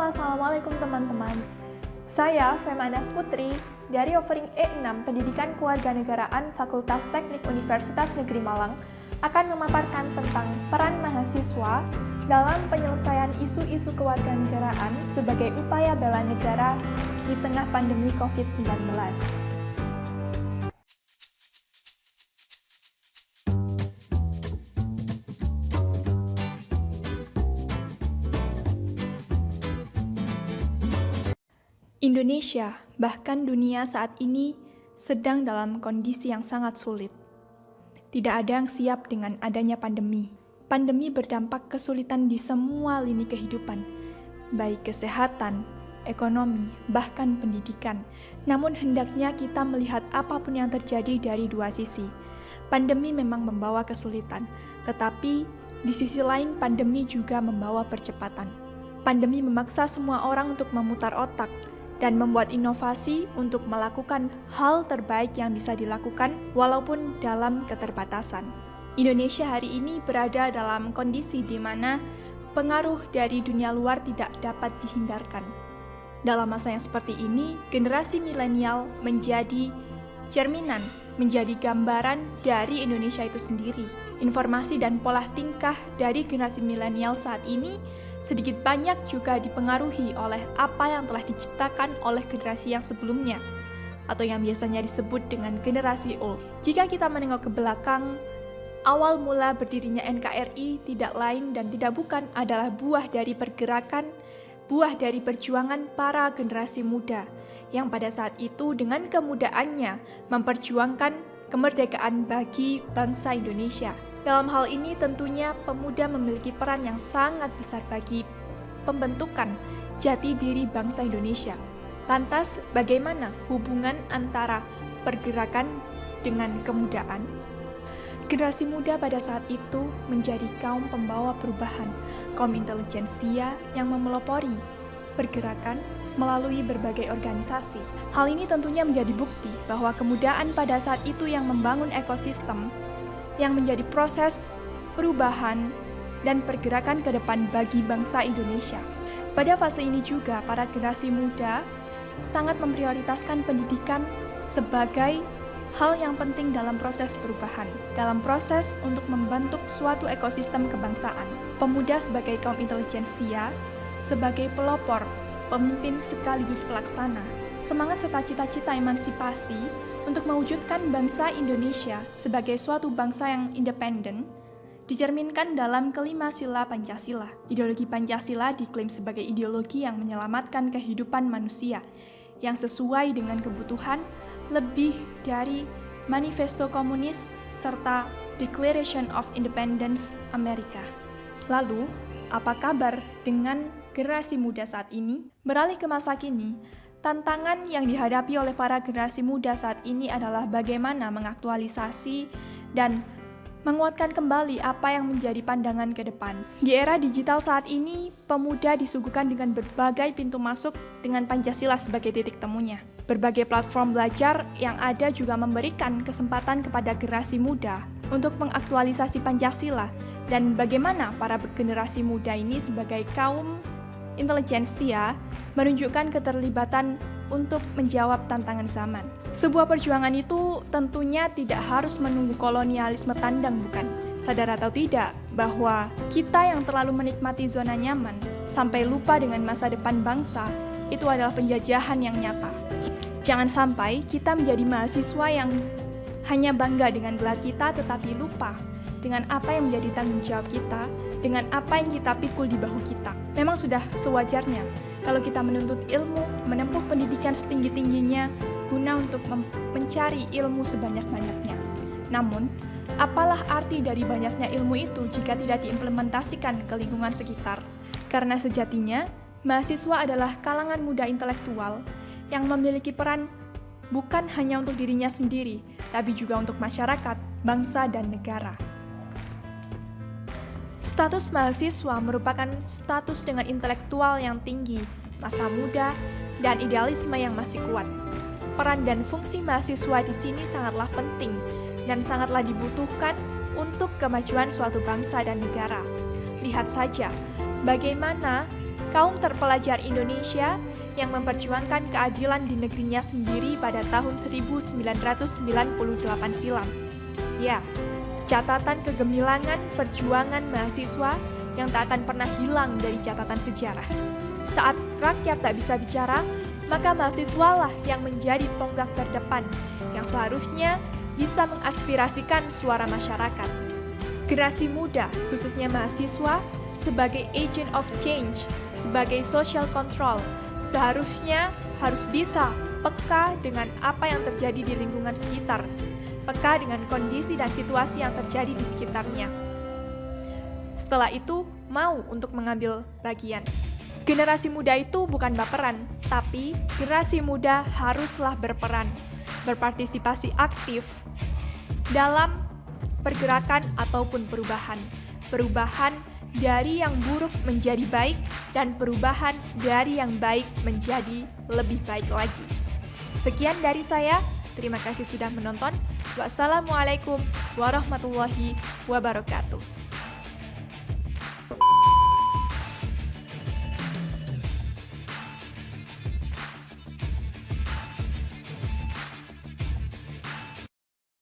Assalamualaikum teman-teman. Saya Femanas Putri dari Offering E6 Pendidikan Kewarganegaraan Fakultas Teknik Universitas Negeri Malang akan memaparkan tentang peran mahasiswa dalam penyelesaian isu-isu kewarganegaraan sebagai upaya bela negara di tengah pandemi COVID-19. Indonesia, bahkan dunia saat ini, sedang dalam kondisi yang sangat sulit. Tidak ada yang siap dengan adanya pandemi. Pandemi berdampak kesulitan di semua lini kehidupan, baik kesehatan, ekonomi, bahkan pendidikan. Namun hendaknya kita melihat apapun yang terjadi dari dua sisi. Pandemi memang membawa kesulitan, tetapi di sisi lain pandemi juga membawa percepatan. Pandemi memaksa semua orang untuk memutar otak, dan membuat inovasi untuk melakukan hal terbaik yang bisa dilakukan walaupun dalam keterbatasan. Indonesia hari ini berada dalam kondisi di mana pengaruh dari dunia luar tidak dapat dihindarkan. Dalam masa yang seperti ini, generasi milenial menjadi cerminan, menjadi gambaran dari Indonesia itu sendiri. Informasi dan pola tingkah dari generasi milenial saat ini sedikit banyak juga dipengaruhi oleh apa yang telah diciptakan oleh generasi yang sebelumnya, atau yang biasanya disebut dengan generasi old. Jika kita menengok ke belakang, awal mula berdirinya NKRI tidak lain dan tidak bukan adalah buah dari pergerakan, buah dari perjuangan para generasi muda, yang pada saat itu dengan kemudaannya memperjuangkan kemerdekaan bagi bangsa Indonesia. Dalam hal ini tentunya pemuda memiliki peran yang sangat besar bagi pembentukan jati diri bangsa Indonesia. Lantas, bagaimana hubungan antara pergerakan dengan kemudaan? Generasi muda pada saat itu menjadi kaum pembawa perubahan, kaum intelijensia yang memelopori pergerakan melalui berbagai organisasi. Hal ini tentunya menjadi bukti bahwa kemudaan pada saat itu yang membangun ekosistem yang menjadi proses perubahan dan pergerakan ke depan bagi bangsa Indonesia. Pada fase ini juga, para generasi muda sangat memprioritaskan pendidikan sebagai hal yang penting dalam proses perubahan, dalam proses untuk membentuk suatu ekosistem kebangsaan. Pemuda sebagai kaum intelijensia, sebagai pelopor, pemimpin sekaligus pelaksana, semangat serta cita-cita emansipasi untuk mewujudkan bangsa Indonesia sebagai suatu bangsa yang independen dicerminkan dalam kelima sila Pancasila. Ideologi Pancasila diklaim sebagai ideologi yang menyelamatkan kehidupan manusia yang sesuai dengan kebutuhan lebih dari Manifesto Komunis serta Declaration of Independence Amerika. Lalu, apa kabar dengan generasi muda saat ini? Beralih ke masa kini, tantangan yang dihadapi oleh para generasi muda saat ini adalah bagaimana mengaktualisasi dan menguatkan kembali apa yang menjadi pandangan ke depan. Di era digital saat ini, pemuda disuguhkan dengan berbagai pintu masuk dengan Pancasila sebagai titik temunya. Berbagai platform belajar yang ada juga memberikan kesempatan kepada generasi muda untuk mengaktualisasi Pancasila dan bagaimana para generasi muda ini sebagai kaum intelijensia menunjukkan keterlibatan untuk menjawab tantangan zaman. Sebuah perjuangan itu tentunya tidak harus menunggu kolonialisme tandang, bukan? Sadar atau tidak bahwa kita yang terlalu menikmati zona nyaman sampai lupa dengan masa depan bangsa itu adalah penjajahan yang nyata. Jangan sampai kita menjadi mahasiswa yang hanya bangga dengan gelar kita tetapi lupa dengan apa yang menjadi tanggung jawab kita, dengan apa yang kita pikul di bahu kita. Memang sudah sewajarnya kalau kita menuntut ilmu, menempuh pendidikan setinggi-tingginya guna untuk mencari ilmu sebanyak-banyaknya. Namun, apalah arti dari banyaknya ilmu itu jika tidak diimplementasikan ke lingkungan sekitar? Karena sejatinya, mahasiswa adalah kalangan muda intelektual yang memiliki peran bukan hanya untuk dirinya sendiri, tapi juga untuk masyarakat, bangsa, dan negara. Status mahasiswa merupakan status dengan intelektual yang tinggi, masa muda, dan idealisme yang masih kuat. Peran dan fungsi mahasiswa di sini sangatlah penting dan sangatlah dibutuhkan untuk kemajuan suatu bangsa dan negara. Lihat saja bagaimana kaum terpelajar Indonesia yang memperjuangkan keadilan di negerinya sendiri pada tahun 1998 silam. Ya, catatan kegemilangan perjuangan mahasiswa yang tak akan pernah hilang dari catatan sejarah. Saat rakyat tak bisa bicara, maka mahasiswalah yang menjadi tonggak terdepan yang seharusnya bisa mengaspirasikan suara masyarakat. Generasi muda, khususnya mahasiswa, sebagai agent of change, sebagai social control, seharusnya harus bisa peka dengan apa yang terjadi di lingkungan sekitar, peka dengan kondisi dan situasi yang terjadi di sekitarnya. Setelah itu, mau untuk mengambil bagian. Generasi muda itu bukan baperan, tapi generasi muda haruslah berperan, berpartisipasi aktif dalam pergerakan ataupun perubahan. Perubahan dari yang buruk menjadi baik, dan perubahan dari yang baik menjadi lebih baik lagi. Sekian dari saya, terima kasih sudah menonton. Wassalamualaikum warahmatullahi wabarakatuh.